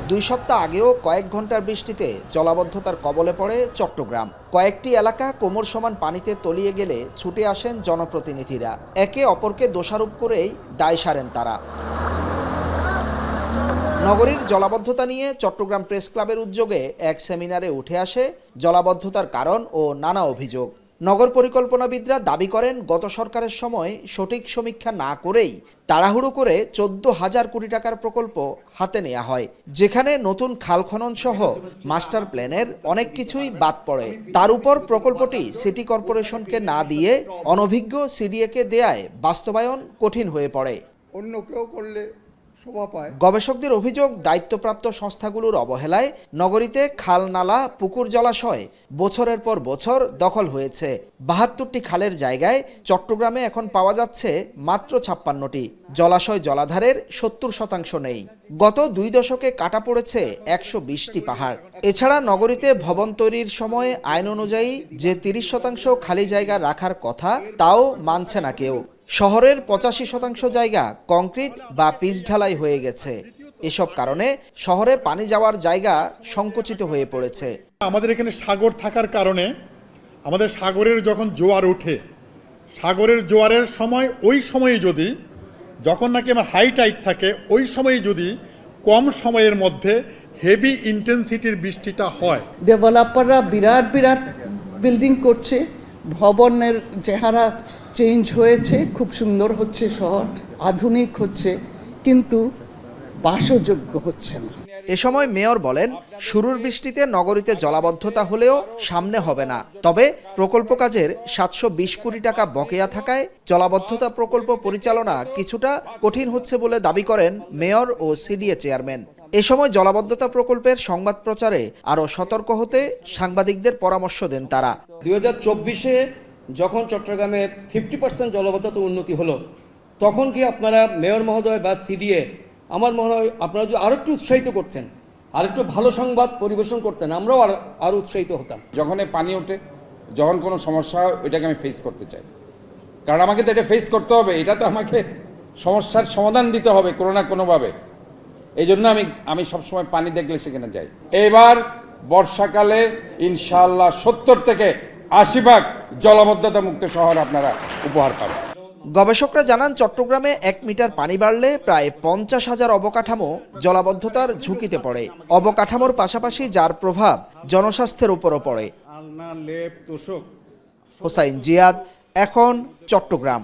2 সপ্তাহ আগেও কয়েক ঘন্টার বৃষ্টিতে জলাবদ্ধতার কবলে পড়ে চট্টগ্রাম। কয়েকটি এলাকা কোমর সমান পানিতে তলিয়ে গেলে ছুটে আসেন জনপ্রতিনিধিরা। একে অপরকে দোষারোপ করেই দায় সারেন তারা। নগরীর জলাবদ্ধতা নিয়ে চট্টগ্রাম প্রেস ক্লাবের উদ্যোগে এক সেমিনারে উঠে আসে জলাবদ্ধতার কারণ ও নানা অভিযোগ। নগর পরিকল্পনাবিদরা দাবি করেন, গত সরকারের সময় সঠিক সমীক্ষা না করেই তাড়াহুড়ো করে 14,000 কোটি টাকার প্রকল্প হাতে নেওয়া হয়, যেখানে নতুন খাল খনন সহ মাস্টার প্ল্যানের অনেক কিছুই বাদ পড়ে। তার উপর প্রকল্পটি সিটি কর্পোরেশনকে না দিয়ে অনভিজ্ঞ সিডিএকে দেয়ায় বাস্তবায়ন কঠিন হয়ে পড়ে। অন্য কেউ করলে গবেষকদের অভিযোগ, দায়িত্বপ্রাপ্ত সংস্থাগুলোর অবহেলায় নগরীতে খাল, নালা, পুকুর, জলাশয় বছরের পর বছর দখল হয়েছে। 72টি খালের জায়গায় চট্টগ্রামে এখন পাওয়া যাচ্ছে মাত্র 56টি। জলাশয় জলাধারের 70% নেই। গত 2 দশকে কাটা পড়েছে 120টি পাহাড়। এছাড়া নগরীতে ভবন তৈরির সময় আইন অনুযায়ী যে 30% খালি জায়গা রাখার কথা, তাও মানছে না কেউ। শহরের 85% জায়গা কংক্রিট বা পিচ ঢালাই হয়ে গেছে। এসব কারণে শহরে পানি যাওয়ার জায়গা সংকুচিত হয়ে পড়েছে। আমাদের এখানে সাগর থাকার কারণে আমাদের সাগরের যখন জোয়ার ওঠে, সাগরের জোয়ারের সময় ওই সময়ে যদি, যখন নাকি আমার হাই টাইড থাকে, ওই সময়ে যদি কম সময়ের মধ্যে হেভি ইন্টেন্সিটির বৃষ্টিটা হয়, ডেভেলপাররা বিরাট বিরাট বিল্ডিং করছে, ভবনের চেহারা চেঞ্জ হয়েছে, খুব সুন্দর হচ্ছে, শহর আধুনিক হচ্ছে, কিন্তু বাসযোগ্য হচ্ছে না। এ সময় মেয়র বলেন, শুরুর বৃষ্টিতে নগরীতে জলাবদ্ধতা হলেও সামনে হবে না। তবে প্রকল্প কাজের 720 কোটি টাকা বকেয়া থাকায় জলাবদ্ধতা প্রকল্প পরিচালনা কিছুটা কঠিন হচ্ছে বলে দাবি করেন মেয়র ও সিডিএ চেয়ারম্যান। এ সময় জলাবদ্ধতা প্রকল্পের সংবাদ প্রচারে আরও সতর্ক হতে সাংবাদিকদের পরামর্শ দেন তারা। 2024-এ যখন চট্টগ্রামে 50% জলাবদ্ধতা উন্নতি হলো, তখন কি আপনারা মেয়র মহোদয় বা সিডিএ, আমার মনে হয় আপনারা যদি আরেকটু উৎসাহিত করতেন, আরেকটু ভালো সংবাদ পরিবেশন করতেন, আমরাও আরও উৎসাহিত হতাম। যখন পানি ওঠে, যখন কোনো সমস্যা হয়, ওইটাকে আমি ফেস করতে চাই, কারণ আমাকে তো এটা ফেস করতে হবে। এটা তো আমাকে সমস্যার সমাধান দিতে হবে কোনো না কোনোভাবে। এই জন্য আমি সবসময় পানি দেখলে সেখানে যাই। এবার বর্ষাকালে ইনশাআল্লাহ 70 থেকে 80% জলাবদ্ধতা মুক্ত শহর আপনারা উপহার পাবেন। গবেষকরা জানান, চট্টগ্রামে 1 মিটার পানি বাড়লে প্রায় 50,000 অবকাঠামো জলাবদ্ধতার ঝুঁকিতে পড়ে। অবকাঠামোর পাশাপাশি যার প্রভাব জনস্বাস্থ্যের উপরও পড়ে। হোসাইন জিয়াদ, এখন চট্টগ্রাম।